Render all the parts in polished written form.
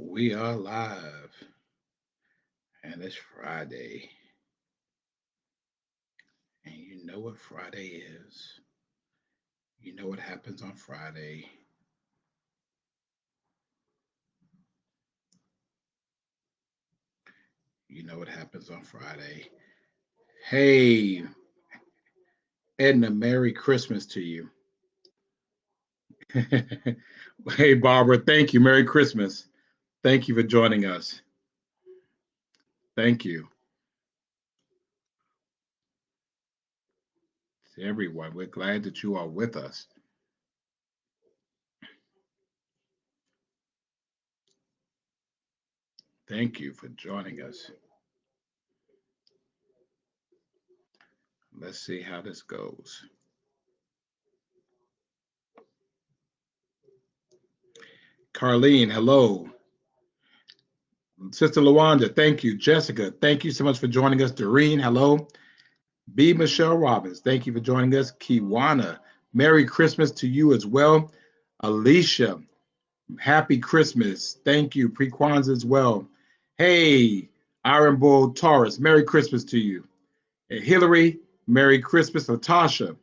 We are live, and it's Friday. And you know what Friday is. You know what happens on Friday. You know what happens on Friday. Hey, Edna, Merry Christmas to you. Hey, Barbara, thank you. Merry Christmas. Thank you for joining us. Thank you to everyone. We're glad that you are with us. Thank you for joining us. Let's see how this goes. Carlene, hello. Sister Lawanda, thank you. Jessica, thank you so much for joining us. Doreen, hello. B. Michelle Robbins, thank you for joining us. Kiwana, Merry Christmas to you as well. Alicia, Happy Christmas. Thank you. Pre-Kwanzaa as well. Hey, Iron Bull Taurus, Merry Christmas to you. Hey, Hillary, Merry Christmas. Natasha,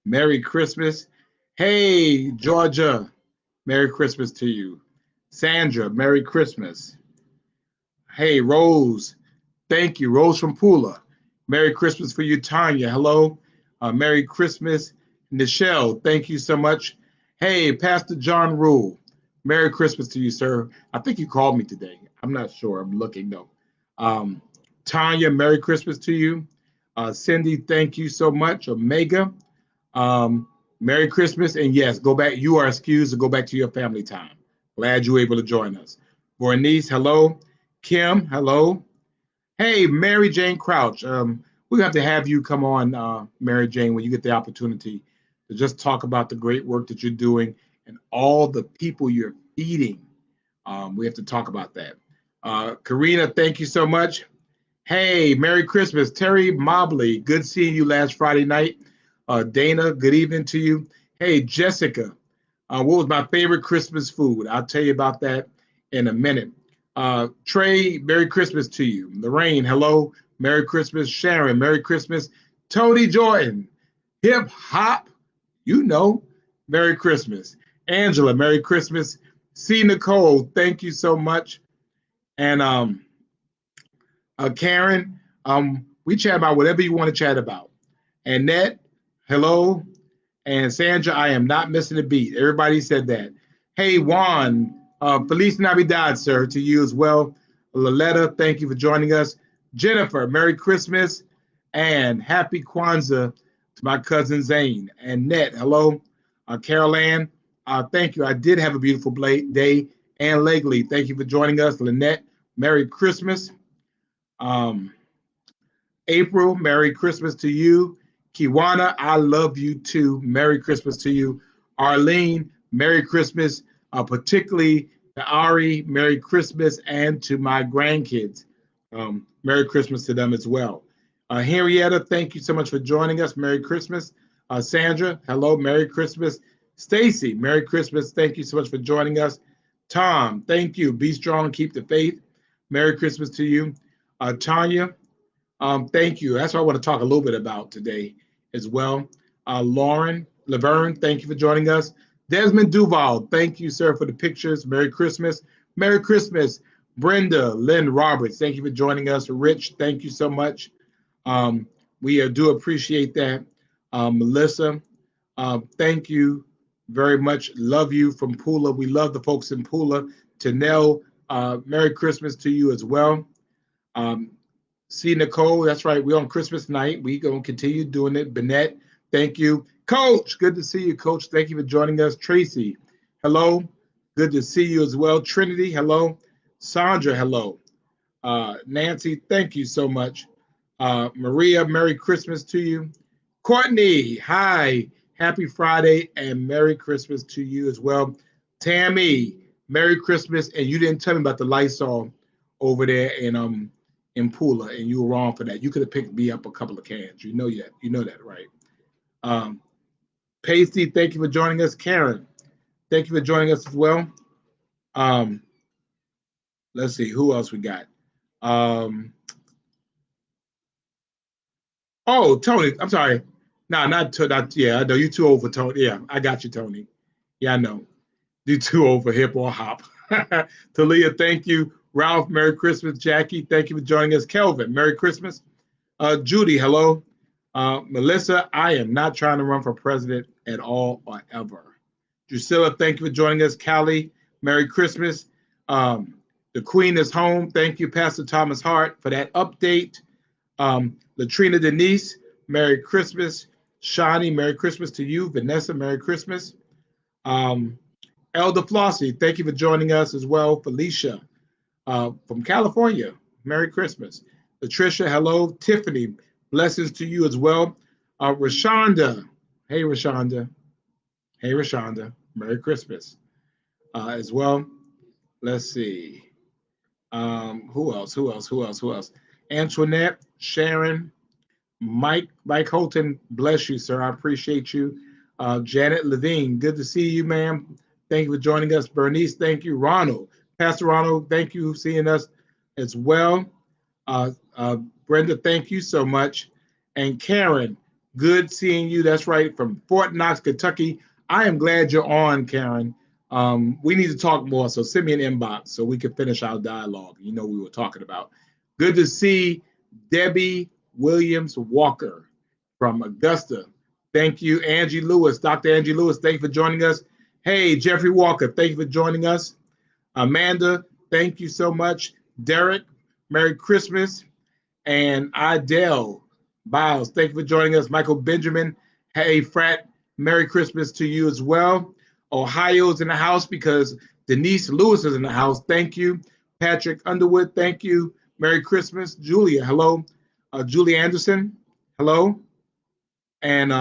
Merry Christmas. Hey, Georgia, Merry Christmas to you. Sandra, Merry Christmas. Hey, Rose, thank you. Rose from Pula. Merry Christmas for you, Tanya. Hello. Merry Christmas. Nichelle, thank you so much. Hey, Pastor John Rule. Merry Christmas to you, sir. I think you called me today. I'm not sure. I'm looking though. Um, Tanya, Merry Christmas to you. Cindy, thank you so much. Omega, um, Merry Christmas. And yes, go back. You are excused to go back to your family time. Glad you were able to join us. Bernice, hello. Kim, hello. Hey, Mary Jane Crouch. We have to have you come on, Mary Jane, when you get the opportunity to just talk about the great work that you're doing and all the people you're feeding. We have to talk about that. Karina, thank you so much. Hey, Merry Christmas. Terry Mobley, good seeing you last Friday night. Dana, good evening to you. Hey, Jessica, what was my favorite Christmas food? I'll tell you about that in a minute. Trey, Merry Christmas to you. Lorraine, hello. Merry Christmas. Sharon, Merry Christmas. Tony Jordan, hip hop, you know, Merry Christmas. Angela, Merry Christmas. C. Nicole, thank you so much. And Karen, we chat about whatever you want to chat about. Annette, hello. And Sandra, I am not missing a beat. Everybody said that. Hey, Juan, Feliz Navidad, sir, to you as well. Laletta, thank you for joining us. Jennifer, Merry Christmas and Happy Kwanzaa to my cousin Zane. And Net, hello. Carol Ann, thank you. I did have a beautiful day. And Legley, thank you for joining us. Lynette, Merry Christmas. Um, April, Merry Christmas to you. Kiwana, I love you too. Merry Christmas to you. Arlene, Merry Christmas, particularly to Ari, Merry Christmas, and to my grandkids. Merry Christmas to them as well. Henrietta, thank you so much for joining us. Merry Christmas. Sandra, hello, Merry Christmas. Stacy, Merry Christmas. Thank you so much for joining us. Tom, thank you. Be strong, keep the faith. Merry Christmas to you. Tanya, thank you. That's what I want to talk a little bit about today as well. Lauren Laverne, thank you for joining us. Desmond Duval, thank you, sir, for the pictures. Merry Christmas. Merry Christmas. Brenda Lynn Roberts, thank you for joining us. Rich, thank you so much. Um, we do appreciate that. Melissa, thank you very much. Love you from Pula. We love the folks in Pula. Tanel, Merry Christmas to you as well. Um, See, Nicole, that's right. We're on Christmas night. We're going to continue doing it. Bennett, thank you. Coach, good to see you, Coach. Thank you for joining us. Tracy, hello. Good to see you as well. Trinity, hello. Sandra, hello. Nancy, thank you so much. Maria, Merry Christmas to you. Courtney, hi. Happy Friday and Merry Christmas to you as well. Tammy, Merry Christmas. And you didn't tell me about the Lysol over there in Pula, and you were wrong for that. You could have picked me up a couple of cans. You know that, right? Um, Pasty, thank you for joining us. Karen, thank you for joining us as well. Um, let's see who else we got. Um, oh, Tony, I'm sorry. No, not yeah. I know you too old for Tony. Yeah, I got you, Tony. Yeah, I know. You too old for hip or hop. Talia, thank you. Ralph, Merry Christmas. Jackie, thank you for joining us. Kelvin, Merry Christmas. Judy, hello. Melissa, I am not trying to run for president at all or ever. Drusilla, thank you for joining us. Callie, Merry Christmas. Um, the Queen is home. Thank you, Pastor Thomas Hart, for that update. Latrina Denise, Merry Christmas. Shawnee, Merry Christmas to you. Vanessa, Merry Christmas. Um, Elder Flossie, thank you for joining us as well. Felicia from California, Merry Christmas. Latricia, hello. Tiffany, blessings to you as well. Rashonda, hey Rashonda, hey Rashonda, Merry Christmas as well. Let's see. Who else? Who else? Who else? Who else? Antoinette, Sharon, Mike Holton, bless you, sir. I appreciate you. Janet Levine, good to see you, ma'am. Thank you for joining us. Bernice, thank you. Ronald, Pastor Ronald, thank you for seeing us as well. Uh, uh, Brenda, thank you so much. And Karen, good seeing you. That's right, from Fort Knox, Kentucky. I am glad you're on, Karen. We need to talk more, so send me an inbox so we can finish our dialogue. You know, we were talking about. Good to see Debbie Williams Walker from Augusta. Thank you, Angie Lewis, Dr. Angie Lewis. Thank you for joining us. Hey, Jeffrey Walker, thank you for joining us. Amanda, thank you so much. Derek, Merry Christmas. And Idell Biles, thank you for joining us. Michael Benjamin, hey, Frat, Merry Christmas to you as well. Ohio's in the house because Denise Lewis is in the house. Thank you. Patrick Underwood, thank you. Merry Christmas. Julia, hello. Julie Anderson, hello. And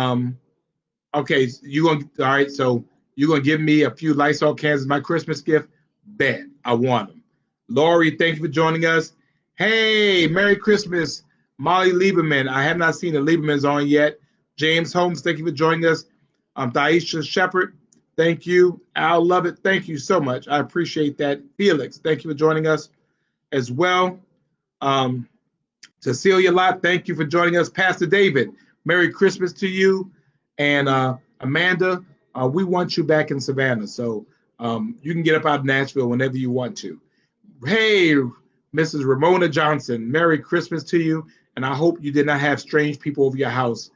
okay, all right, so you're gonna give me a few Lysol cans as my Christmas gift? Bet I want them. Lori, thank you for joining us. Hey, Merry Christmas, Molly Lieberman. I have not seen the Liebermans on yet. James Holmes, thank you for joining us. Thaisha Shepard, thank you. Al Lovett, thank you so much. I appreciate that. Felix, thank you for joining us as well. Um, Cecilia Lott, thank you for joining us. Pastor David, Merry Christmas to you. And Amanda, we want you back in Savannah. So you can get up out of Nashville whenever you want to. Hey, Mrs. Ramona Johnson, Merry Christmas to you. And I hope you did not have strange people over your house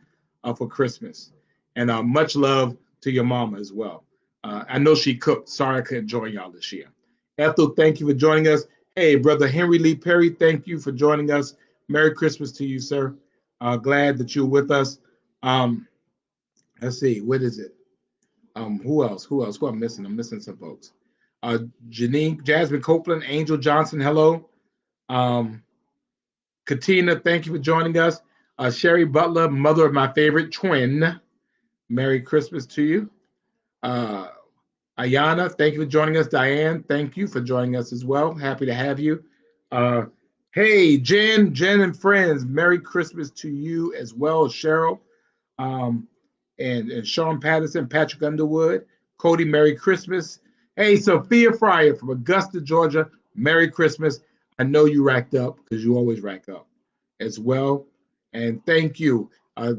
for Christmas. And much love to your mama as well. I know she cooked. Sorry I couldn't join y'all this year. Ethel, thank you for joining us. Hey, Brother Henry Lee Perry, thank you for joining us. Merry Christmas to you, sir. Glad that you're with us. Um, let's see, what is it? Who else? Who else? Who I'm missing? I'm missing some folks. Jasmine Copeland, Angel Johnson, hello. Um, Katina, thank you for joining us. Sherry Butler, mother of my favorite twin. Merry Christmas to you. Uh, Ayana, thank you for joining us. Diane, thank you for joining us as well. Happy to have you. Uh, hey, Jen and friends, Merry Christmas to you as well, Cheryl. Um, and Sean Patterson, Patrick Underwood, Cody, Merry Christmas. Hey, Sophia Fryer from Augusta, Georgia, Merry Christmas. I know you racked up because you always rack up as well. And thank you.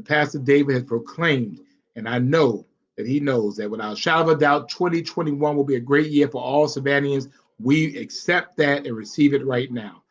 Pastor David has proclaimed, and I know that he knows that without a shadow of a doubt, 2021 will be a great year for all Savannahans. We accept that and receive it right now.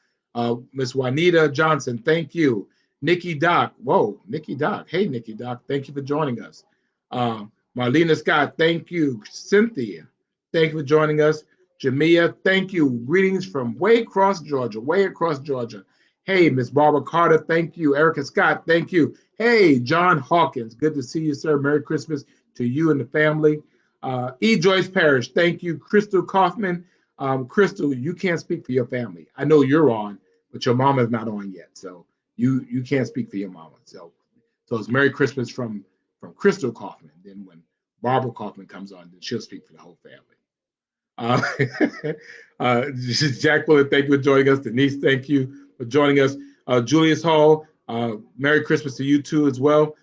Miss Juanita Johnson, thank you. Nikki Doc, whoa, Nikki Doc. Hey, Nikki Doc, thank you for joining us. Marlena Scott, thank you. Cynthia, thank you for joining us. Jamia, thank you. Greetings from way across Georgia, way across Georgia. Hey, Miss Barbara Carter, thank you. Erica Scott, thank you. Hey, John Hawkins, good to see you, sir. Merry Christmas to you and the family. E. Joyce Parrish, thank you. Crystal Kaufman, Crystal, you can't speak for your family. I know you're on, but your mom is not on yet, so you can't speak for your mama. So it's Merry Christmas from Crystal Kaufman. Then when Barbara Kaufman comes on, then she'll speak for the whole family. Jack Willard, thank you for joining us. Denise, thank you for joining us. Julius Hall, Merry Christmas to you too as well.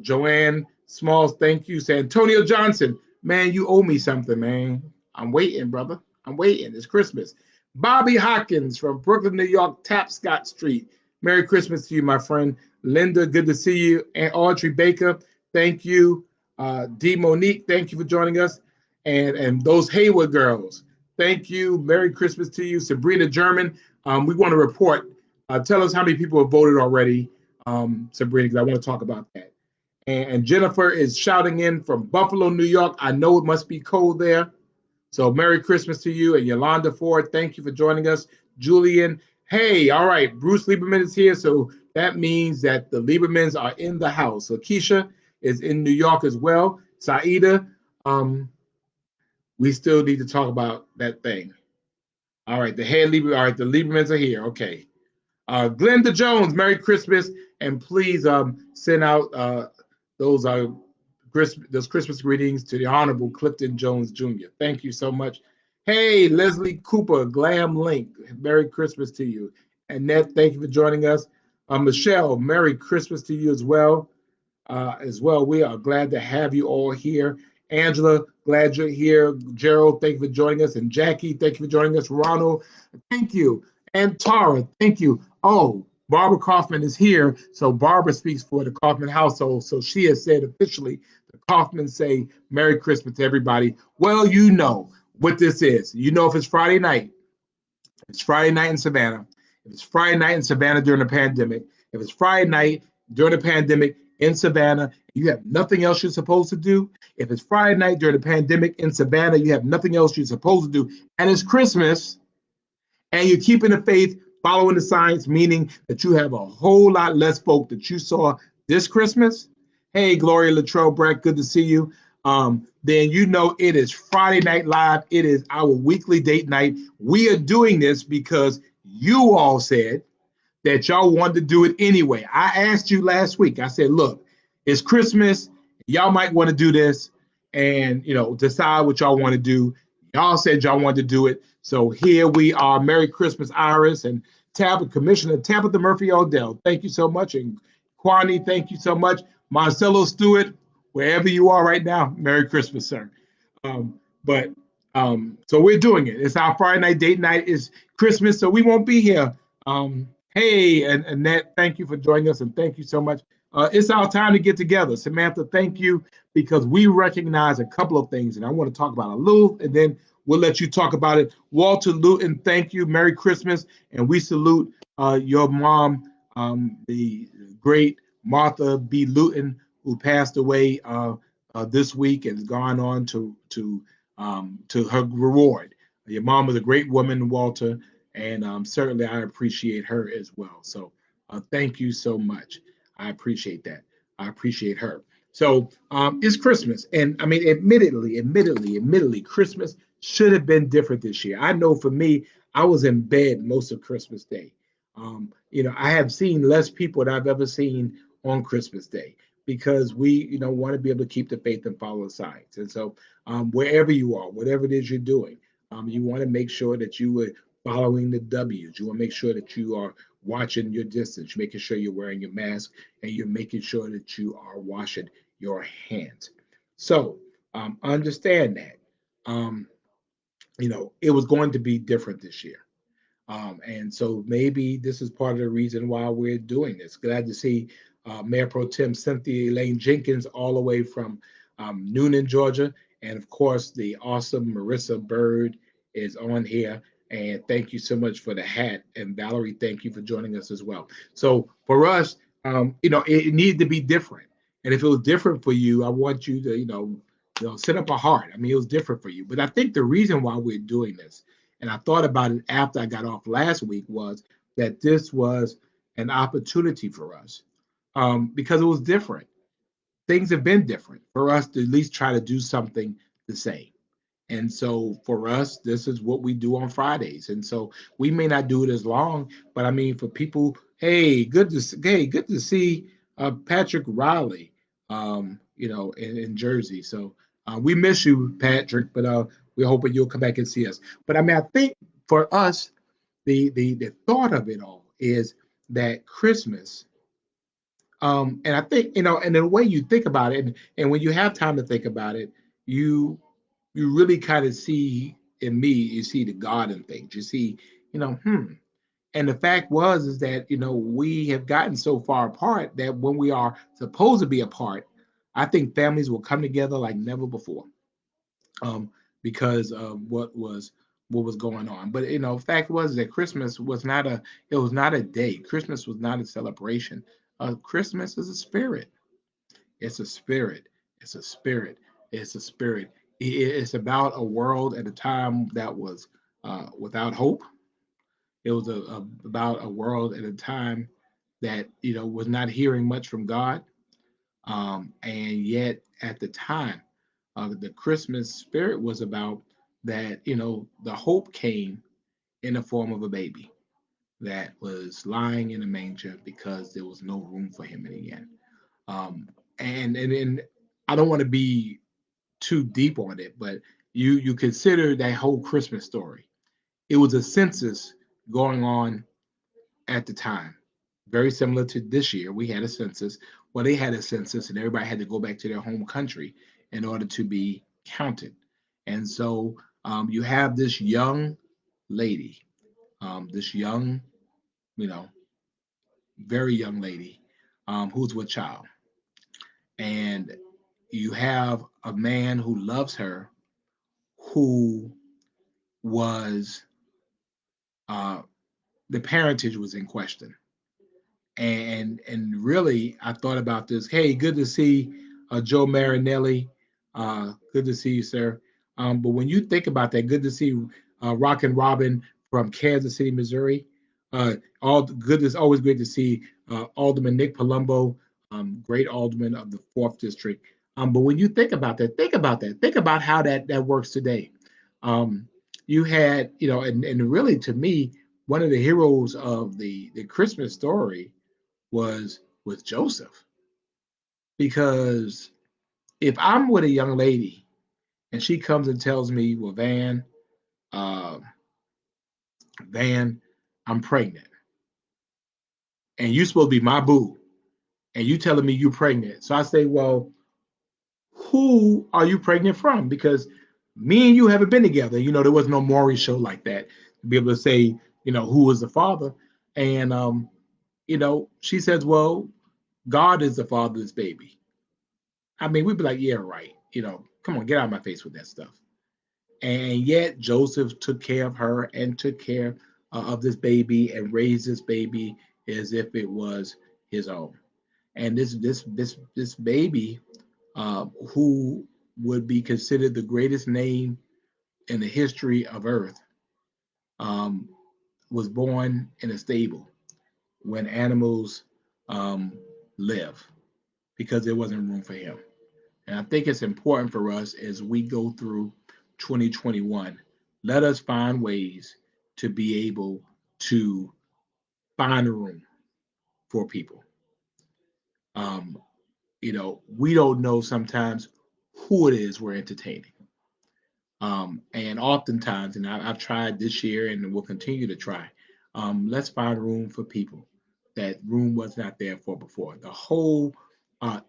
Joanne Smalls, thank you. Santonio Johnson, man, you owe me something, man. I'm waiting, brother. I'm waiting. It's Christmas. Bobby Hawkins from Brooklyn, New York, Tapscott Street. Merry Christmas to you, my friend. Linda, good to see you. And Audrey Baker, thank you. D. Monique, thank you for joining us. And those Hayward girls, thank you. Merry Christmas to you. Sabrina German, we want to report. Tell us how many people have voted already, Sabrina, because I want to talk about that. And Jennifer is shouting in from Buffalo, New York. I know it must be cold there. So Merry Christmas to you. And Yolanda Ford, thank you for joining us. Julian, hey, all right, Bruce Lieberman is here. So that means that the Liebermans are in the house. So Keisha is in New York as well. Saida, we still need to talk about that thing. All right, the Liebermans are here. Okay. Glenda Jones, Merry Christmas, and please send out those those Christmas greetings to the Honorable Clifton Jones Jr. Thank you so much. Hey, Leslie Cooper, Glam Link, Merry Christmas to you. Annette, thank you for joining us. Michelle, Merry Christmas to you as well. We are glad to have you all here. Angela, glad you're here. Gerald, thank you for joining us. And Jackie, thank you for joining us. Ronald, thank you. And Tara, thank you. Oh, Barbara Kaufman is here. So Barbara speaks for the Kaufman household. So she has said officially, the Kaufmans say Merry Christmas to everybody. Well, you know what this is. You know if it's Friday night, it's Friday night in Savannah. If it's Friday night in Savannah during the pandemic, if it's Friday night during the pandemic in Savannah, you have nothing else you're supposed to do. If it's Friday night during the pandemic in Savannah, you have nothing else you're supposed to do. And it's Christmas, and you're keeping the faith, following the science, meaning that you have a whole lot less folk that you saw this Christmas. Hey, Gloria Latrell Brett, good to see you. Then you know it is Friday Night Live. It is our weekly date night. We are doing this because you all said that y'all wanted to do it anyway. I asked you last week. I said, look, it's Christmas. Y'all might want to do this and, decide what y'all want to do. Y'all said y'all wanted to do it. So here we are. Merry Christmas, Iris and Commissioner Tabitha Murphy Odell. Thank you so much. And Kwani, thank you so much. Marcelo Stewart, wherever you are right now, Merry Christmas, sir. So we're doing it. It's our Friday night date night. It's Christmas, so we won't be here. Hey, and Annette, thank you for joining us, and thank you so much. It's our time to get together. Samantha, thank you, because we recognize a couple of things, and I want to talk about a little, and then we'll let you talk about it. Walter Luton, thank you. Merry Christmas, and we salute your mom, the great Martha B. Luton, who passed away this week and has gone on to her reward. Your mom was a great woman, Walter, and certainly I appreciate her as well. So thank you so much. I appreciate that. I appreciate her. So it's Christmas, and I mean, admittedly, Christmas should have been different this year. I know for me, I was in bed most of Christmas Day. I have seen less people than I've ever seen on Christmas Day because we, want to be able to keep the faith and follow the signs. And so, wherever you are, whatever it is you're doing, you want to make sure that you are following the W's. You want to make sure that you are watching your distance, making sure you're wearing your mask, and you're making sure that you are washing your hands. So, understand that. Um, it was going to be different this year. And so maybe this is part of the reason why we're doing this. Glad to see Mayor Pro Tem Cynthia Elaine Jenkins all the way from Noonan, Georgia. And of course, the awesome Marissa Bird is on here. And thank you so much for the hat. And Valerie, thank you for joining us as well. So for us, it needed to be different. And if it was different for you, I want you to, set up a heart. I mean, it was different for you. But I think the reason why we're doing this, and I thought about it after I got off last week, was that this was an opportunity for us because it was different. Things have been different for us to at least try to do something the same. And so for us, this is what we do on Fridays. And so we may not do it as long, but I mean, for people, good to see Patrick Riley, in Jersey. So we miss you, Patrick, but we're hoping you'll come back and see us. But I mean, I think for us, the thought of it all is that Christmas, and I think and the way you think about it, and when you have time to think about it, you really kind of see in me, you see the God in things. You see, hmm. And the fact was is that we have gotten so far apart that when we are supposed to be apart, I think families will come together like never before, um, because of what was going on. But fact was that Christmas was not a it was not a day. Christmas was not a celebration. Christmas is a spirit. It's a spirit. It's a spirit. It's a spirit. It's about a world at a time that was without hope. It was about a world at a time that was not hearing much from God, and yet at the time, the Christmas spirit was about that. The hope came in the form of a baby that was lying in a manger because there was no room for him in the end. And I don't want to be too deep on it, but you consider that whole Christmas story. It was a census going on at the time, very similar to this year. We had a census. Well, they had a census, and everybody had to go back to their home country in order to be counted. And so you have this young lady, this young, you know, very young lady, who's with child, and you have a man who loves her, who was uh, the parentage was in question. And really, I thought about this. Hey, good to see Joe Marinelli. Good to see you, sir. But when you think about that, good to see Rockin' Robin from Kansas City, Missouri. All good. It's always great to see Alderman Nick Palumbo, great alderman of the fourth district. But when you think about that, think about that. Think about how that works today. Um, you had, and really to me, one of the heroes of the Christmas story was with Joseph. Because if I'm with a young lady and she comes and tells me, well, uh, Van, I'm pregnant, and you're supposed to be my boo, and you telling me you're pregnant. So I say, well, who are you pregnant from? Because me and you haven't been together. There was no Maury show like that to be able to say, who was the father. And she says, well, God is the father of this baby. I mean, we'd be like, yeah, right. Come on, get out of my face with that stuff. And yet Joseph took care of her and took care of this baby and raised this baby as if it was his own. And this baby, who would be considered the greatest name in the history of Earth, um, was born in a stable when animals um, live because there wasn't room for him. And I think it's important for us as we go through 2021, let us find ways to be able to find a room for people. Um, we don't know sometimes who it is we're entertaining. And oftentimes, and I've tried this year and will continue to try, let's find room for people that room was not there for before. The whole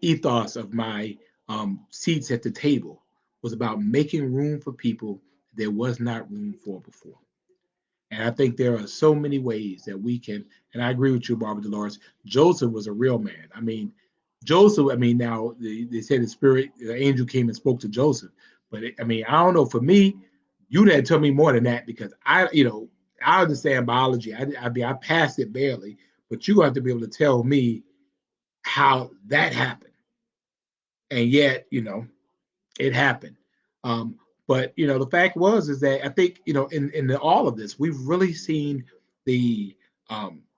ethos of my seats at the table was about making room for people there was not room for before. And I think there are so many ways that we can, and I agree with you, Barbara Dolores. Joseph was a real man. I mean, Joseph, I mean, now they said the spirit, the angel came and spoke to Joseph. But I mean, I don't know. For me, you'd have to tell me more than that because I understand biology. I passed it barely, but you have to be able to tell me how that happened. And yet, it happened. Um, but the fact was is that I think in all of this, we've really seen the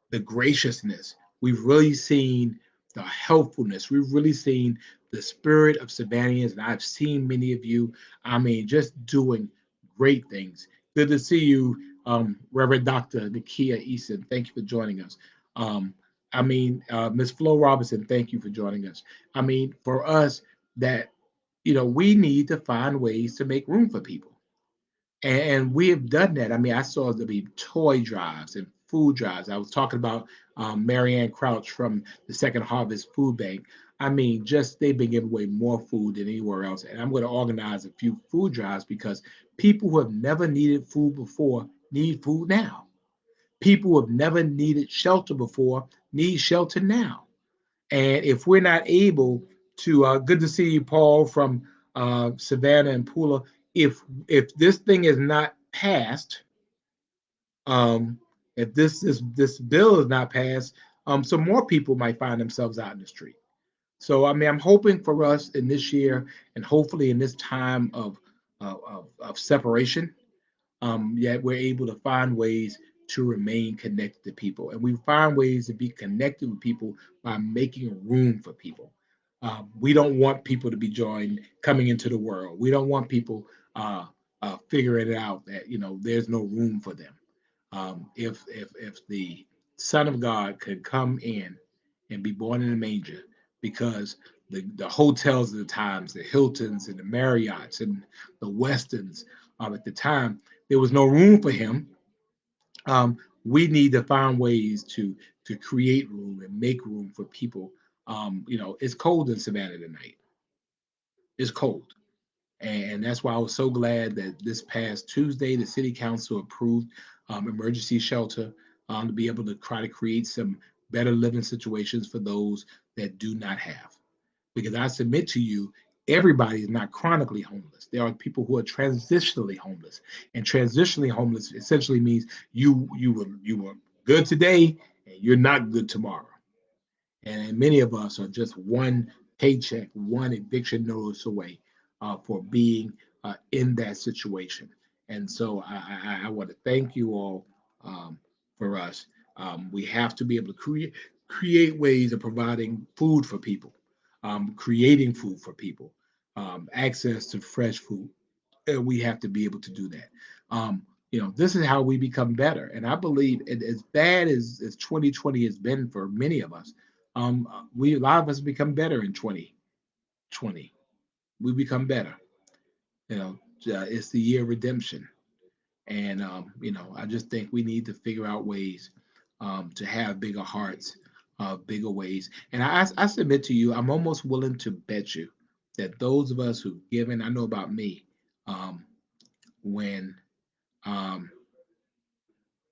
the graciousness. We've really seen the helpfulness. We've really seen the spirit of Savannahans, and I've seen many of you. I mean, just doing great things. Good to see you, Reverend Dr. Nakia Eason. Thank you for joining us. Miss Flo Robinson, thank you for joining us. I mean, for us, that we need to find ways to make room for people. And we have done that. I mean, I saw there be toy drives and food drives. I was talking about Marianne Crouch from the Second Harvest Food Bank. I mean, just they've been giving away more food than anywhere else. And I'm going to organize a few food drives because people who have never needed food before need food now. People who have never needed shelter before need shelter now. And if we're not able to, good to see you, Paul, from Savannah and Pula. If this thing is not passed, um, if this bill is not passed, some more people might find themselves out in the street. So I mean, I'm hoping for us in this year, and hopefully in this time of separation, yet we're able to find ways to remain connected to people. And we find ways to be connected with people by making room for people. We don't want people to be joined coming into the world. We don't want people figuring it out that there's no room for them. If the Son of God could come in and be born in a manger, because the hotels of the times, the Hiltons and the Marriotts and the Westons at the time, there was no room for him. We need to find ways to create room and make room for people. It's cold in Savannah tonight. It's cold. And that's why I was so glad that this past Tuesday, the city council approved emergency shelter to be able to try to create some better living situations for those that do not have. Because I submit to you, everybody is not chronically homeless. There are people who are transitionally homeless, and transitionally homeless essentially means you were good today and you're not good tomorrow. And many of us are just one paycheck, one eviction notice away for being in that situation. And so I want to thank you all for us. We have to be able to create ways of providing food for people, creating food for people, access to fresh food. We have to be able to do that. This is how we become better. And I believe, as bad as 2020 has been for many of us, we a lot of us become better in 2020. We become better. It's the year of redemption. And I just think we need to figure out ways to have bigger hearts, bigger ways. And I submit to you, I'm almost willing to bet you that those of us who've given, I know about me, um, when um,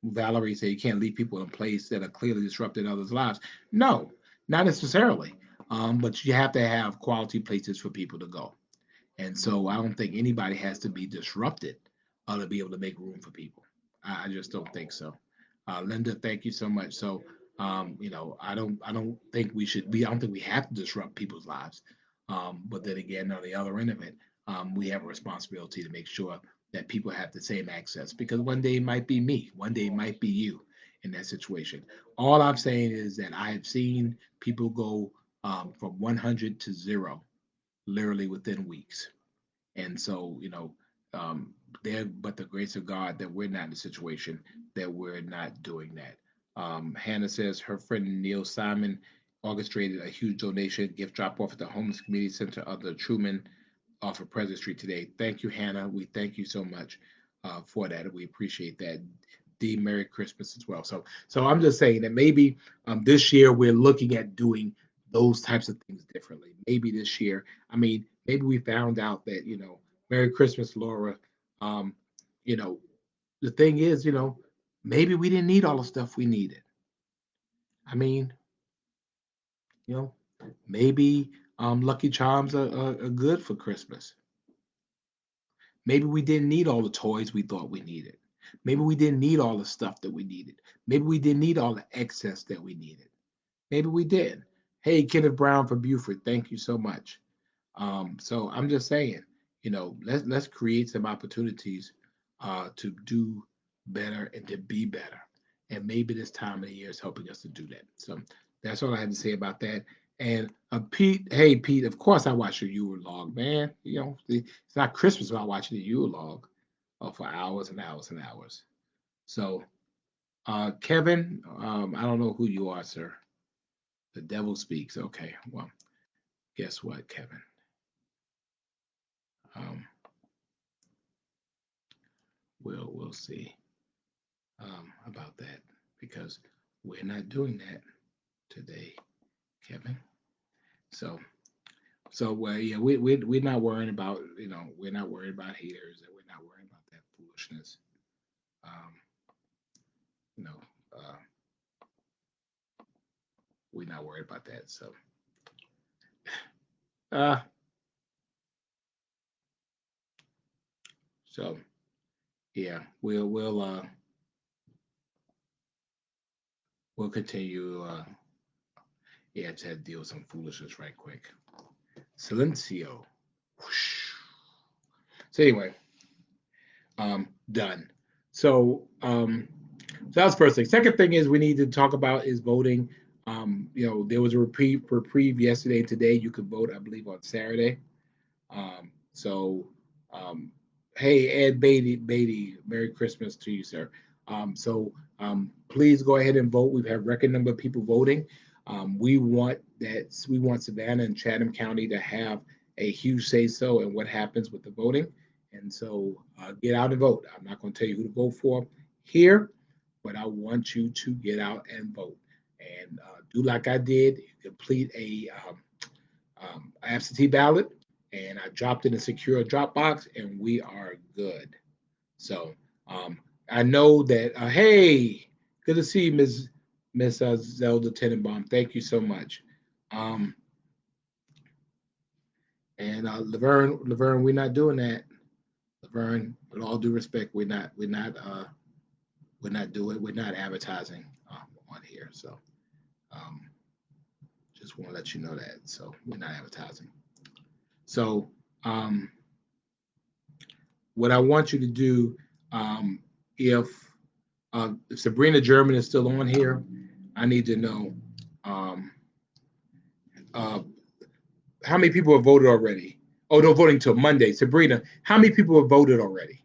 Valerie said you can't leave people in place that are clearly disrupting others' lives. No, not necessarily. But you have to have quality places for people to go. And so I don't think anybody has to be disrupted to be able to make room for people. I just don't think so. Linda, thank you so much. So, I don't think we should be. I don't think we have to disrupt people's lives. But then again, on the other end of it, we have a responsibility to make sure that people have the same access. Because one day it might be me, one day it might be you in that situation. All I'm saying is that I have seen people go from 100 to zero literally within weeks. And so, there, but the grace of God that we're not in a situation that we're not doing that. Hannah says her friend Neil Simon orchestrated a huge donation gift drop off at the Homeless Community Center of the Truman off of President Street today. Thank you, Hannah. We thank you so much for that. We appreciate that. D, Merry Christmas as well. So I'm just saying that maybe this year we're looking at doing those types of things differently. Maybe this year, I mean, maybe we found out that Merry Christmas, Laura. Um, you know, the thing is, maybe we didn't need all the stuff we needed. I mean, you know, maybe Lucky Charms are good for Christmas. Maybe we didn't need all the toys we thought we needed. Maybe we didn't need all the stuff that we needed. Maybe we didn't need all the excess that we needed. Maybe we did. Hey, Kenneth Brown from Buford, thank you so much. So I'm just saying, let's create some opportunities to do better and to be better. And maybe this time of the year is helping us to do that. So that's all I had to say about that. And Pete, hey Pete, of course I watch your Yule log, man. It's not Christmas without watching the Yule log for hours and hours and hours. So Kevin, I don't know who you are, sir. The devil speaks. Okay, well, guess what, Kevin? Um, we'll see about that because we're not doing that today, Kevin. So yeah, we're not worrying about, we're not worried about haters, and we're not worrying about that foolishness. Um, you know, uh, we're not worried about that. Uh, so yeah, we'll continue. Yeah, just had to deal with some foolishness right quick. Silencio. Whoosh. So anyway, done. So so that's the first thing. Second thing is we need to talk about is voting. There was a reprieve yesterday and today. You could vote, I believe, on Saturday. So, um, hey, Ed Beatty, Merry Christmas to you, sir. Please go ahead and vote. We've had record number of people voting. We want Savannah and Chatham County to have a huge say so in what happens with the voting. And so get out and vote. I'm not going to tell you who to vote for here, but I want you to get out and vote. And do like I did, complete a absentee ballot, and I dropped it in a secure Dropbox, and we are good. So I know that. Hey, good to see you, Miss Zelda Tenenbaum. Thank you so much. Um, and Laverne, we're not doing that. Laverne, with all due respect, we're not doing, we're not advertising on here. So um, just want to let you know that. So we're not advertising. So um, what I want you to do, um, if Sabrina German is still on here, I need to know um, uh, how many people have voted already. Oh, no, voting till Monday. Sabrina, how many people have voted already?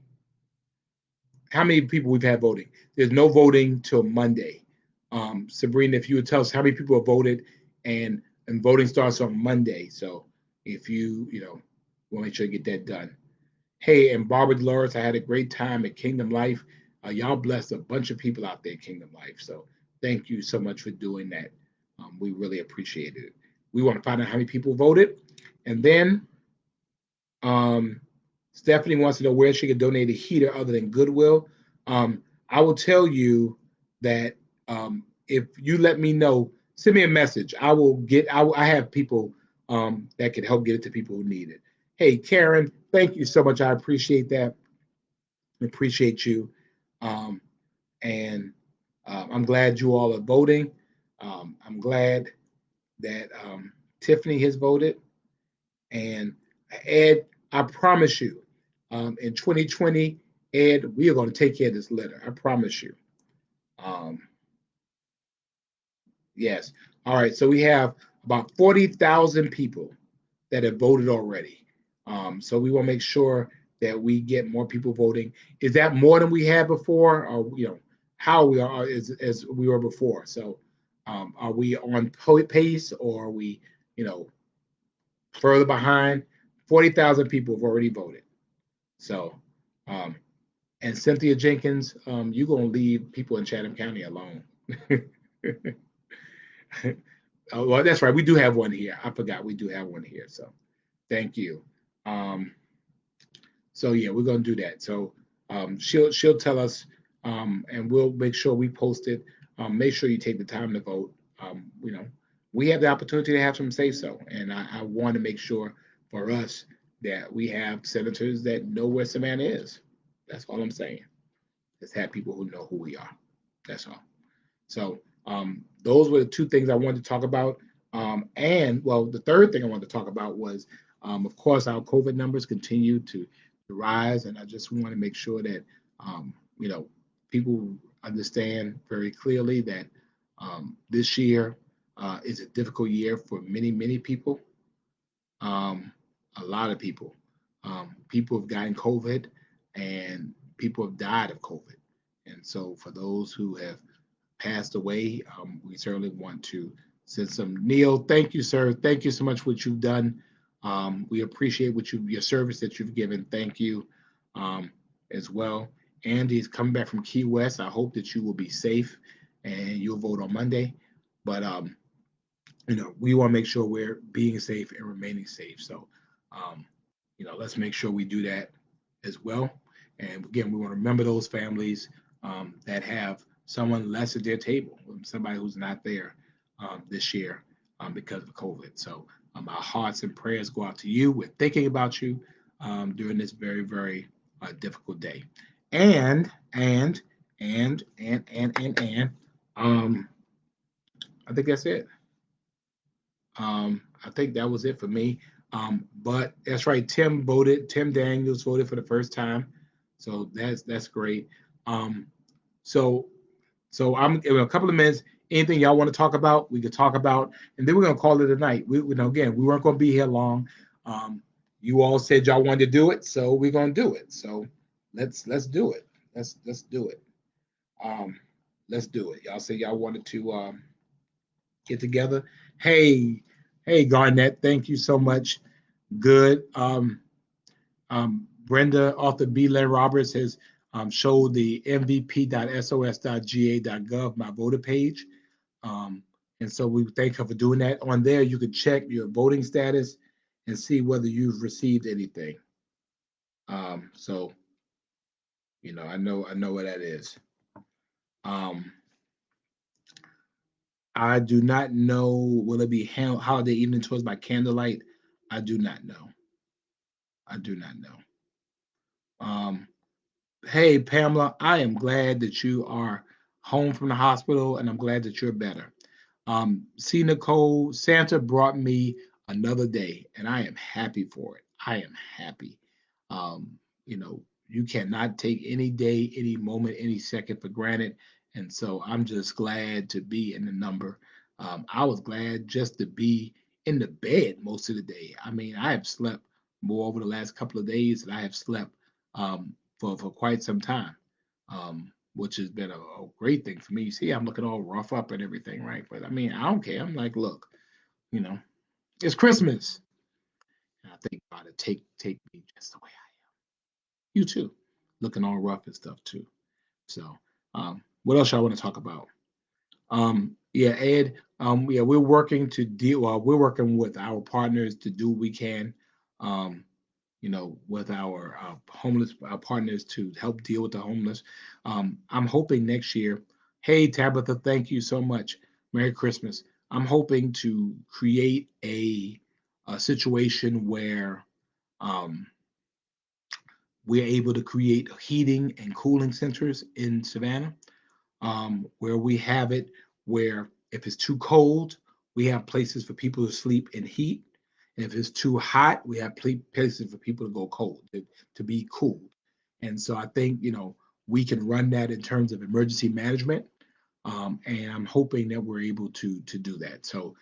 How many people we've had voting? There's no voting till Monday. Sabrina, if you would tell us how many people have voted, and voting starts on Monday. So if we'll make sure you get that done. Hey, and Barbara Dolores, I had a great time at Kingdom Life. Y'all blessed a bunch of people out there at Kingdom Life. So thank you so much for doing that. We really appreciate it. We want to find out how many people voted. And then um, Stephanie wants to know where she could donate a heater other than Goodwill. I will tell you that if you let me know, send me a message. I have people that can help get it to people who need it. Hey, Karen, thank you so much. I appreciate that. I appreciate you. Um, and I'm glad you all are voting. I'm glad that Tiffany has voted. And Ed, I promise you, in 2020, Ed, we are going to take care of this letter. I promise you. Um, yes. All right. So we have about 40,000 people that have voted already. So we want to make sure that we get more people voting. Is that more than we had before, or how we are as we were before? So are we on pace, or are we you know further behind? 40,000 people have already voted. So um, and Cynthia Jenkins, you're gonna leave people in Chatham County alone. Oh, well, that's right. We do have one here. I forgot we do have one here. So thank you. Um, so yeah, we're gonna do that. So she'll tell us, and we'll make sure we post it. Make sure you take the time to vote. We have the opportunity to have some say so, and I want to make sure for us that we have senators that know where Savannah is. That's all I'm saying. Let's have people who know who we are. That's all. So those were the two things I wanted to talk about. And well, the third thing I wanted to talk about was, of course, our COVID numbers continue to rise, and I just want to make sure that um, you know people understand very clearly that this year is a difficult year for many people. Um, a lot of people. People have gotten COVID, and people have died of COVID. And so, for those who have passed away, we certainly want to send some. Neil, thank you, sir. Thank you so much for what you've done. We appreciate your service that you've given. Thank you um, as well. Andy's coming back from Key West. I hope that you will be safe and you'll vote on Monday. But we want to make sure we're being safe and remaining safe. So, um, let's make sure we do that as well. And again, we want to remember those families that have someone less at their table, somebody who's not there this year because of COVID. So, our hearts and prayers go out to you. We're thinking about you during this very, very difficult day. And, and, and, um, I think that's it. I think that was it for me. But that's right. Tim Daniels voted for the first time, so that's great. Um, so I'm in a couple of minutes. Anything y'all want to talk about, we could talk about, and then we're gonna call it a night. Again, we weren't gonna be here long. Um, you all said y'all wanted to do it, so we're gonna do it. So let's do it. Let's do it. Um, let's do it. Y'all say y'all wanted to get together. Hey, hey, Garnett, thank you so much. Good. Brenda, author B. Len Roberts, has showed the mvp.sos.ga.gov, my voter page. Um, and so we thank her for doing that. On there, you can check your voting status and see whether you've received anything. So, I know what that is. Um, I do not know. Will it be holiday evening tours by candlelight? I do not know. I do not know. Um, hey, Pamela, I am glad that you are home from the hospital and I'm glad that you're better. See, Nicole, Santa brought me another day and I am happy for it. I am happy. Um, you cannot take any day, any moment, any second for granted. And so I'm just glad to be in the number. I was glad just to be in the bed most of the day. I mean, I have slept more over the last couple of days than I have slept for quite some time, which has been a great thing for me. You see, I'm looking all rough up and everything, right? But I mean, I don't care. I'm like, look, you know, it's Christmas. And I think God to take me just the way I am. You too, looking all rough and stuff too. So, what else y'all want to talk about? Yeah, Ed. Yeah, we're working to deal. We're working with our partners to do what we can. Um, with our homeless partners to help deal with the homeless. I'm hoping next year. Hey, Tabitha, thank you so much. Merry Christmas. I'm hoping to create a situation where um, we're able to create heating and cooling centers in Savannah, where we have it where if it's too cold, we have places for people to sleep in heat. And if it's too hot, we have places for people to go cold, to be cooled. And so I think, we can run that in terms of emergency management. And I'm hoping that we're able to do that. So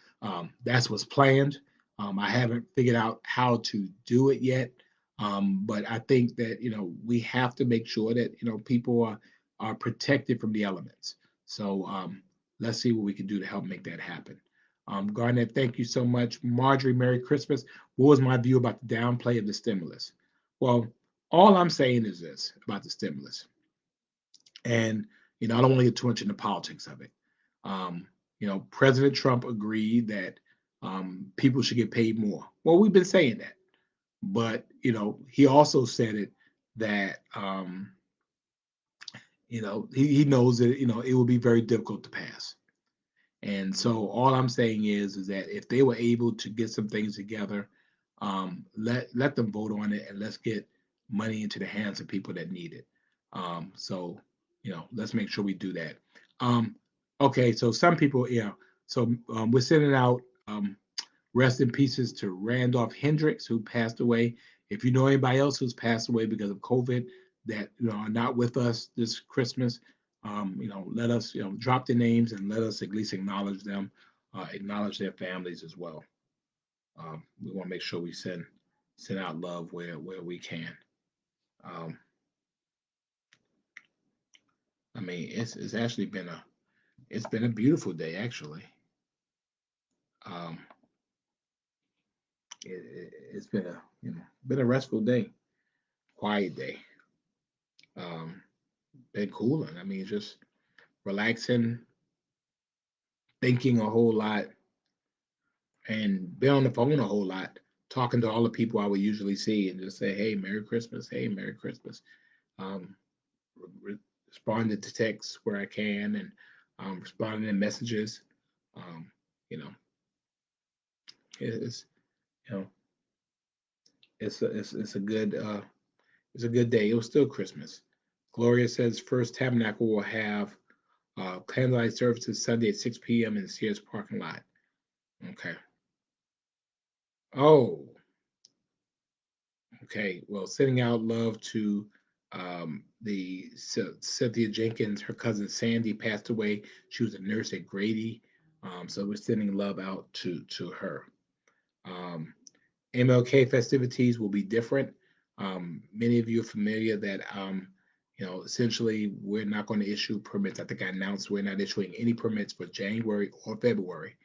that's what's planned. I haven't figured out how to do it yet. But I think that, we have to make sure that, people are protected from the elements. So let's see what we can do to help make that happen. Garnett, thank you so much. Marjorie, Merry Christmas. What was my view about the downplay of the stimulus? Well, all I'm saying is this about the stimulus. And, I don't want to get too much into politics of it. Um, President Trump agreed that people should get paid more. Well, we've been saying that. But, he also said it that, he knows that, it will be very difficult to pass. And so all I'm saying is that if they were able to get some things together, let them vote on it and let's get money into the hands of people that need it. So let's make sure we do that. Um, okay, so some people, yeah. So we're sending out rest in pieces to Randolph Hendricks, who passed away. If you know anybody else who's passed away because of COVID that are not with us this Christmas, let us drop their names and let us at least acknowledge them, acknowledge their families as well. We want to make sure we send out love where we can. Um, I mean, it's actually been a beautiful day actually. Um, has been a restful day, quiet day. Um, been cooling. I mean, just relaxing, thinking a whole lot, and been on the phone a whole lot, talking to all the people I would usually see, and just say, "Hey, Merry Christmas! Hey, Merry Christmas!" Um, responding to texts where I can, and responding to messages. Um, you know, it's you know it's a good it's a good day. It was still Christmas. Gloria says First Tabernacle will have candlelight services Sunday at 6 p.m. in the Sears parking lot. Okay. Oh, okay. Well, sending out love to the Cynthia Jenkins. Her cousin Sandy passed away. She was a nurse at Grady. So we're sending love out to her. Um, MLK festivities will be different. Many of you are familiar that essentially we're not going to issue permits. I think I announced we're not issuing any permits for January or February.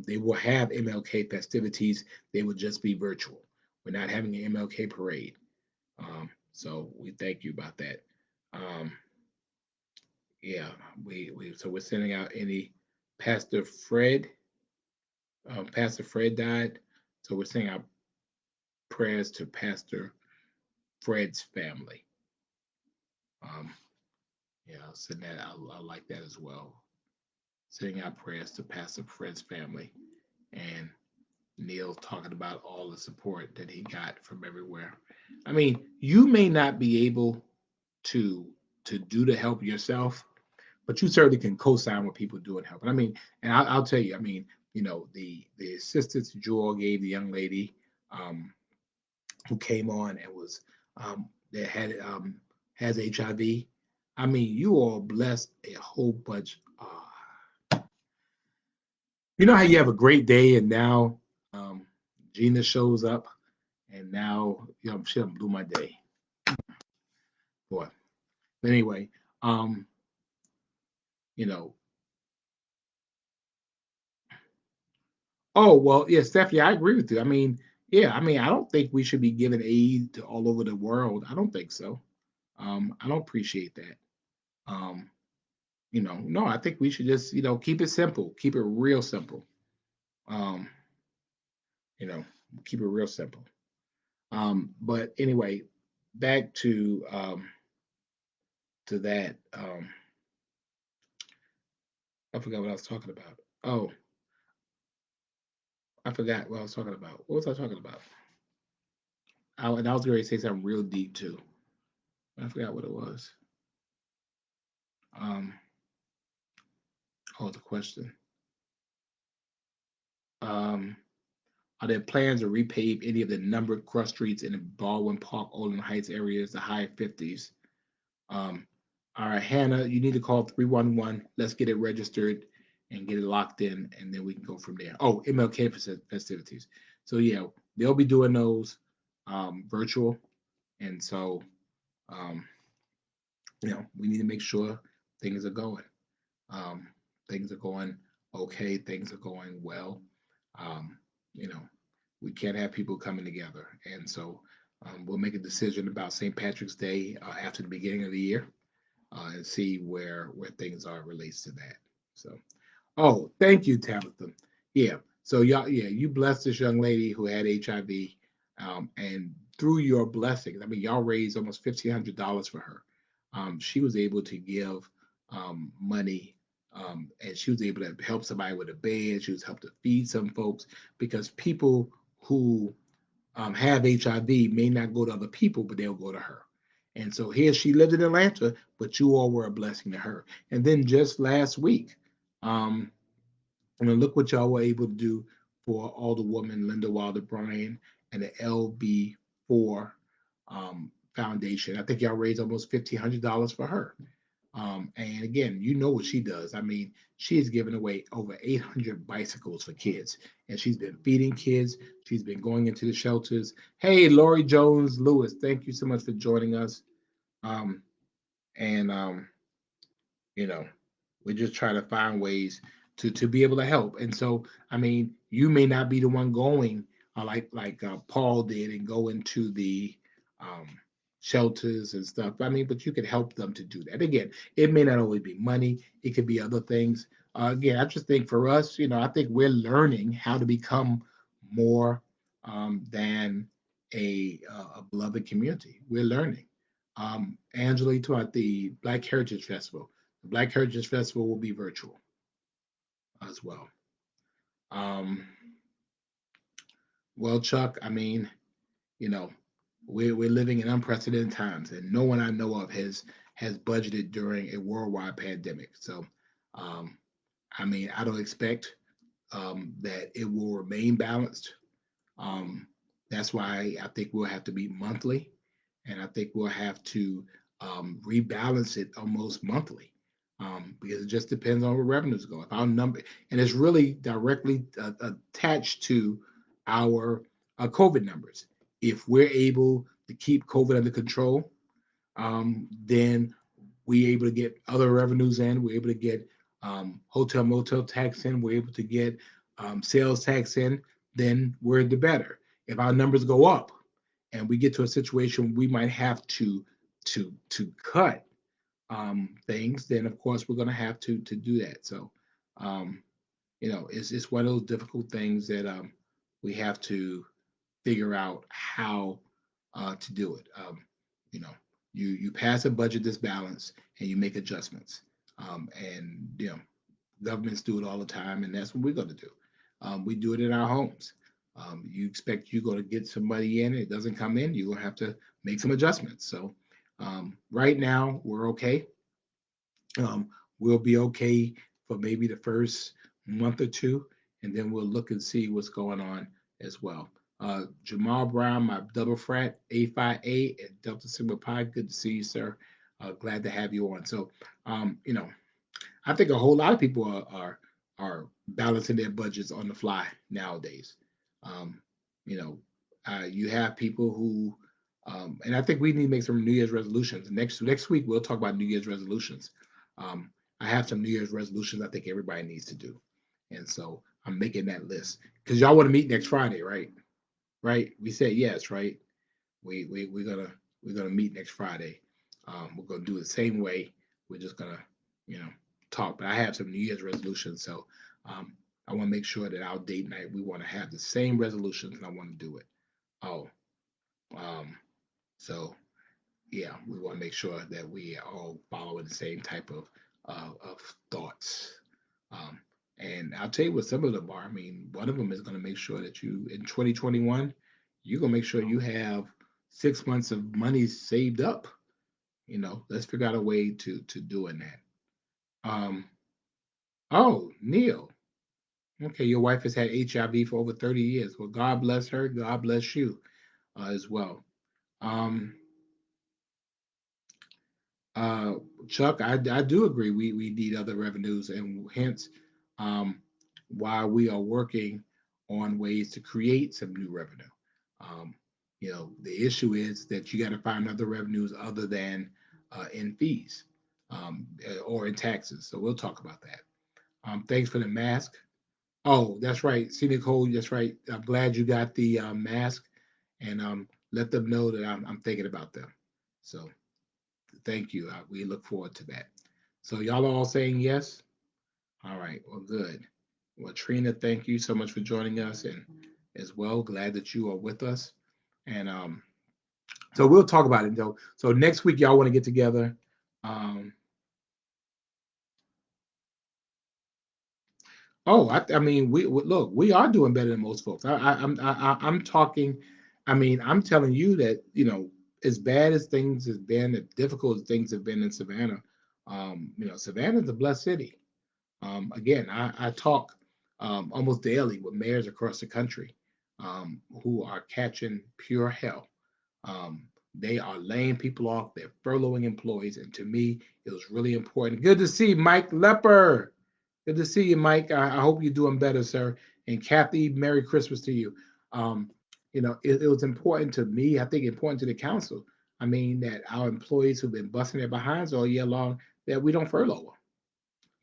They will have MLK festivities. They will just be virtual. We're not having an MLK parade. So we thank you about that. Um, yeah, so we're sending out any Pastor Fred. Pastor Fred died, so we're sending out prayers to Pastor Fred's family. Um, yeah, I'll send that. I like that as well. Sending out prayers to Pastor Fred's family, and Neil talking about all the support that he got from everywhere. I mean, you may not be able to do the help yourself, but you certainly can co-sign what people do and help. And I mean, and I'll tell you, I mean, the assistance Joel gave the young lady um, who came on and was that had has HIV. I mean, you all blessed a whole bunch. You know how you have a great day, and now um, Gina shows up, and now she done blew my day, boy. But anyway, um, you know, oh well, yeah, Stephanie, I agree with you. I mean, yeah, I mean, I don't think we should be giving aid to all over the world. I don't think so. I don't appreciate that. Um, no, I think we should just keep it simple, keep it real simple. Um, you know, keep it real simple. But anyway, back to that. I forgot what I was talking about. Oh, I forgot what I was talking about. What was I talking about? And I was going to say something real deep too. I forgot what it was. Um, the question. Um, are there plans to repave any of the numbered cross streets in the Baldwin Park, Olin Heights areas, the high 50s? Um, all right, Hannah, you need to call 311. Let's get it registered and get it locked in, and then we can go from there. Oh, MLK festivities. So, yeah, they'll be doing those virtual. And so, um, we need to make sure things are going. Um, things are going okay. Things are going well. Um, you know, we can't have people coming together. And so we'll make a decision about St. Patrick's Day after the beginning of the year and see where things are relates to that. So, oh, thank you, Tabitha. Yeah. So y'all, yeah, you blessed this young lady who had HIV, and through your blessings, I mean, y'all raised almost $1,500 for her. She was able to give money, and she was able to help somebody with a bed. She was able to feed some folks because people who have HIV may not go to other people, but they'll go to her. And so here she lived in Atlanta, but you all were a blessing to her. And then just last week, um, I mean, look what y'all were able to do for all the women, Linda Wilder Bryan and the LB4 Foundation. I think y'all raised almost $1,500 for her. And again, you know what she does. I mean, she has given away over 800 bicycles for kids, and she's been feeding kids. She's been going into the shelters. Hey, Lori Jones Lewis, thank you so much for joining us. Um, and you know, we just try to find ways to be able to help. And so, I mean, you may not be the one going like Paul did and go into the um, shelters and stuff. I mean, but you could help them to do that. Again, it may not always be money; it could be other things. again, I just think for us, I think we're learning how to become more than a beloved community. We're learning. Angela, you talked about the Black Heritage Festival. The Black Heritage Festival will be virtual as well. Um, well, Chuck, I mean, you know, we're living in unprecedented times, and no one I know of has budgeted during a worldwide pandemic. So, um, I mean, I don't expect that it will remain balanced. Um, that's why I think we'll have to be monthly, and I think we'll have to rebalance it almost monthly because it just depends on where revenues go. If our number, and it's really directly attached to our COVID numbers. If we're able to keep COVID under control, then we're able to get other revenues in. We're able to get hotel motel tax in. We're able to get sales tax in. Then we're the better. If our numbers go up and we get to a situation we might have to cut things, then of course we're going to have to do that. So, um, it's one of those difficult things that we have to figure out how to do it. You know, you pass a budget that's balanced and you make adjustments. And governments do it all the time, and that's what we're going to do. We do it in our homes. You expect you're going to get some money in, it doesn't come in, you're going to have to make some adjustments. So right now we're okay. Um, we'll be okay for maybe the first month or two, and then we'll look and see what's going on as well. Jamal Brown, my double frat, A5A at Delta Sigma Pi. Good to see you, sir. Glad to have you on. So, I think a whole lot of people are balancing their budgets on the fly nowadays. Um, you know, you have people who, and I think we need to make some New Year's resolutions. Next week we'll talk about New Year's resolutions. Um, I have some New Year's resolutions I think everybody needs to do, and so I'm making that list because y'all want to meet next Friday, right? Right? We said yes, right? We're gonna meet next Friday. We're gonna do it the same way. We're just gonna, you know, talk. But I have some New Year's resolutions, so um, I want to make sure that our date night we want to have the same resolutions, and I want to do it. Oh, um, so yeah, we want to make sure that we are all following the same type of thoughts. Um, and I'll tell you what some of them are. I mean, one of them is going to make sure that you in 2021, you're going to make sure you have 6 months of money saved up. Let's figure out a way to doing that. Um, oh, Neil. Okay, your wife has had HIV for over 30 years. Well, God bless her. God bless you as well. Um, Uh, Chuck, I do agree. We need other revenues, and hence um, why we are working on ways to create some new revenue. Um, the issue is that you got to find other revenues other than in fees or in taxes. So we'll talk about that. Thanks for the mask. Oh, that's right. See, Nicole, that's right. I'm glad you got the mask, and let them know that I'm thinking about them. So thank you. We look forward to that. So y'all are all saying yes? All right. Well, good. Well, Trina, thank you so much for joining us, and as well, glad that you are with us. And so we'll talk about it though. So next week, y'all want to get together. Um, oh, I mean, look, we are doing better than most folks. I'm talking. I mean, I'm telling you that as bad as things have been, as difficult as things have been in Savannah, Savannah's a blessed city. Again, I talk almost daily with mayors across the country who are catching pure hell. Um, they are laying people off, they're furloughing employees, and to me, it was really important. Good to see Mike Lepper. Good to see you, Mike. I hope you're doing better, sir. And Kathy, Merry Christmas to you. Um, it was important to me, I think important to the council. I mean, that our employees who've been busting their behinds all year long, that we don't furlough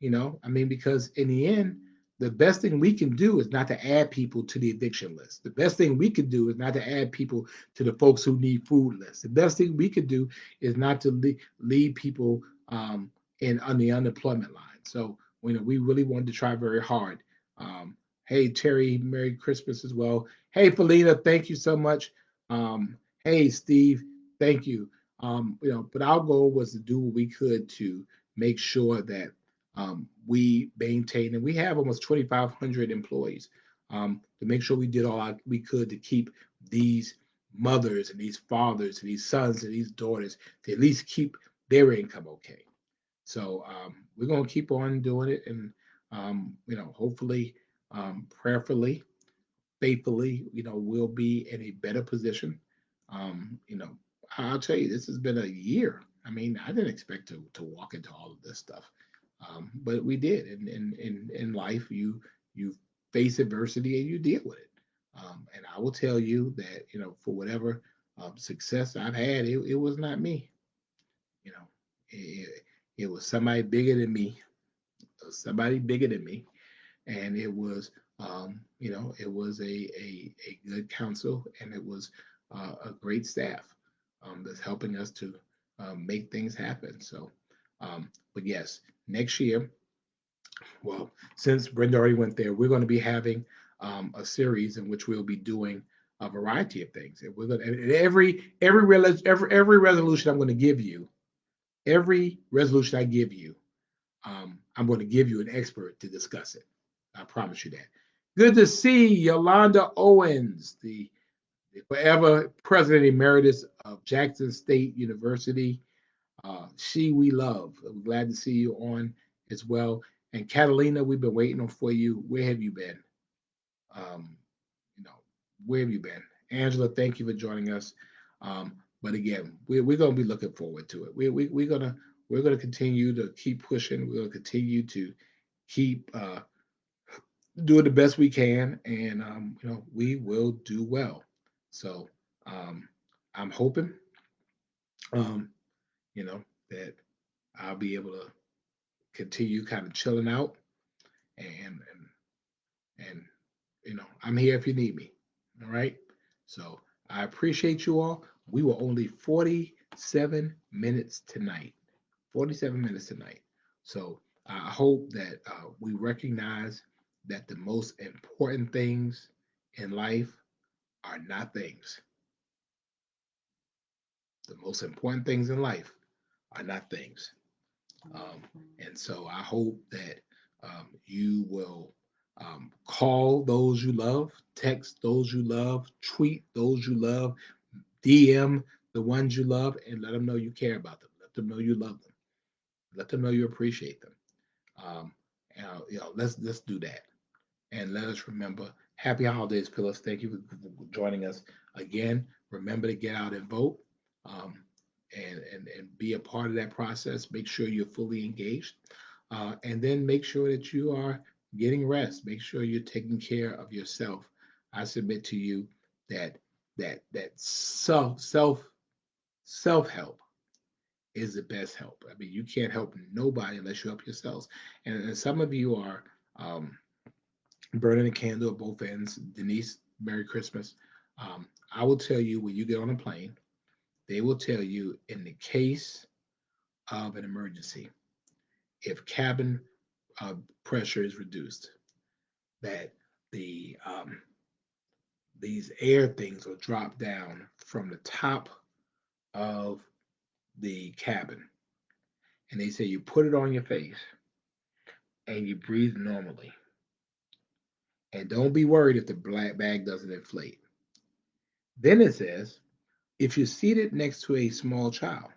them. I mean, because in the end, the best thing we can do is not to add people to the eviction list. The best thing we could do is not to add people to the folks who need food list. The best thing we could do is not to leave people in on the unemployment line. So we really wanted to try very hard. Hey Terry, Merry Christmas as well. Hey Felina, thank you so much. Hey Steve, thank you. But our goal was to do what we could to make sure that we maintain, and we have almost 2,500 employees, to make sure we did all we could to keep these mothers and these fathers and these sons and these daughters to at least keep their income okay. So we're going to keep on doing it, and hopefully, prayerfully, faithfully, we'll be in a better position. Um, you know, I'll tell you, this has been a year. I mean, I didn't expect to walk into all of this stuff, but we did. And in life, you face adversity and you deal with it. And I will tell you that for whatever success I've had, it was not me. You know, it was somebody bigger than me, somebody bigger than me, and it was it was a good council, and it was a great staff that's helping us to make things happen. So, but yes, next year, well, since Brenda already went there, we're going to be having a series in which we'll be doing a variety of things, and we're going to every resolution I'm going to give you, every resolution I give you, I'm going to give you an expert to discuss it. I promise you that. Good to see Yolanda Owens, the forever president emeritus of Jackson State University. She we love. I'm glad to see you on as well. And Catalina, we've been waiting on for you. Where have you been? Um, you know, where have you been? Angela, thank you for joining us. But again, we're going to be looking forward to it. We're gonna continue to keep pushing. We're going to continue to keep doing the best we can, and we will do well. So um, I'm hoping, um, you know, that I'll be able to continue kind of chilling out, and and I'm here if you need me. All right. So I appreciate you all. We were only 47 minutes tonight. 47 minutes tonight. So I hope that we recognize that the most important things in life are not things. The most important things in life are not things. Um, and so I hope that you will call those you love, text those you love, tweet those you love, DM the ones you love, and let them know you care about them. Let them know you love them. Let them know you appreciate them. Um, let's do that, and let us remember. Happy holidays, Phyllis. Thank you for joining us again. Remember to get out and vote, um, and be a part of that process. Make sure you're fully engaged, and then make sure that you are getting rest. Make sure you're taking care of yourself. I submit to you that self help is the best help. I mean, you can't help nobody unless you help yourselves. And some of you are burning a candle at both ends. Denise, Merry Christmas. I will tell you when you get on a plane, they will tell you in the case of an emergency, if cabin uh, pressure is reduced, that the these air things will drop down from the top of the cabin, and they say you put it on your face and you breathe normally, and don't be worried if the black bag doesn't inflate. Then it says if you're seated next to a small child,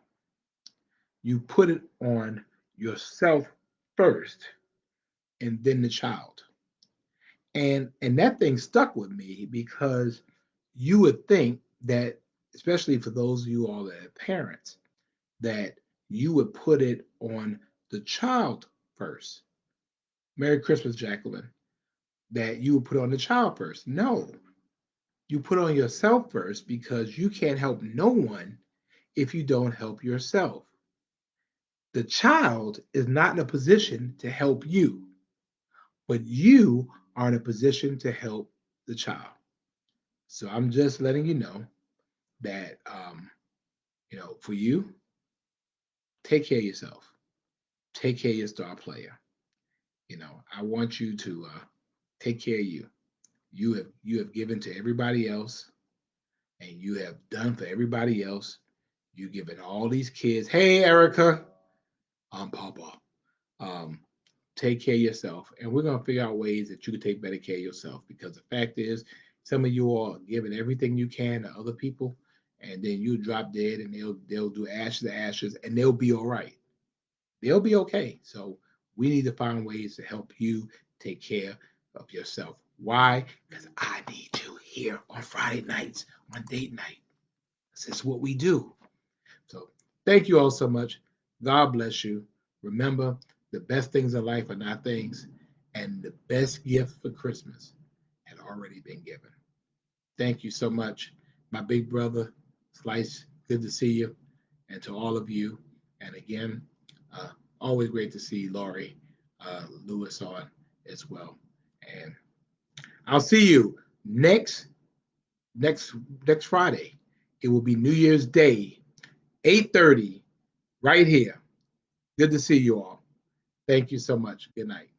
you put it on yourself first and then the child. And that thing stuck with me because you would think that, especially for those of you all that are parents, that you would put it on the child first. Merry Christmas, Jacqueline. That you would put on the child first. No, you put on yourself first because you can't help no one if you don't help yourself. The child is not in a position to help you, but you are in a position to help the child. So I'm just letting you know that, for you, take care of yourself. Take care of your star player. I want you to take care of you. You have given to everybody else, and you have done for everybody else. You given all these kids. Hey, Erica, I'm Papa. Um, take care of yourself, and we're gonna figure out ways that you can take better care of yourself. Because the fact is, some of you are giving everything you can to other people, and then you drop dead, and they'll do ashes to ashes, and they'll be all right. They'll be okay. So we need to find ways to help you take care of yourself. Why? Because I need you here on Friday nights on date night. This is what we do. So thank you all so much. God bless you. Remember, the best things in life are not things, and the best gift for Christmas had already been given. Thank you so much, my big brother, Slice. Good to see you, and to all of you. And again, uh, always great to see Laurie Lewis on as well. And I'll see you next next Friday. It will be New Year's Day, 8:30, right here. Good to see you all. Thank you so much. Good night.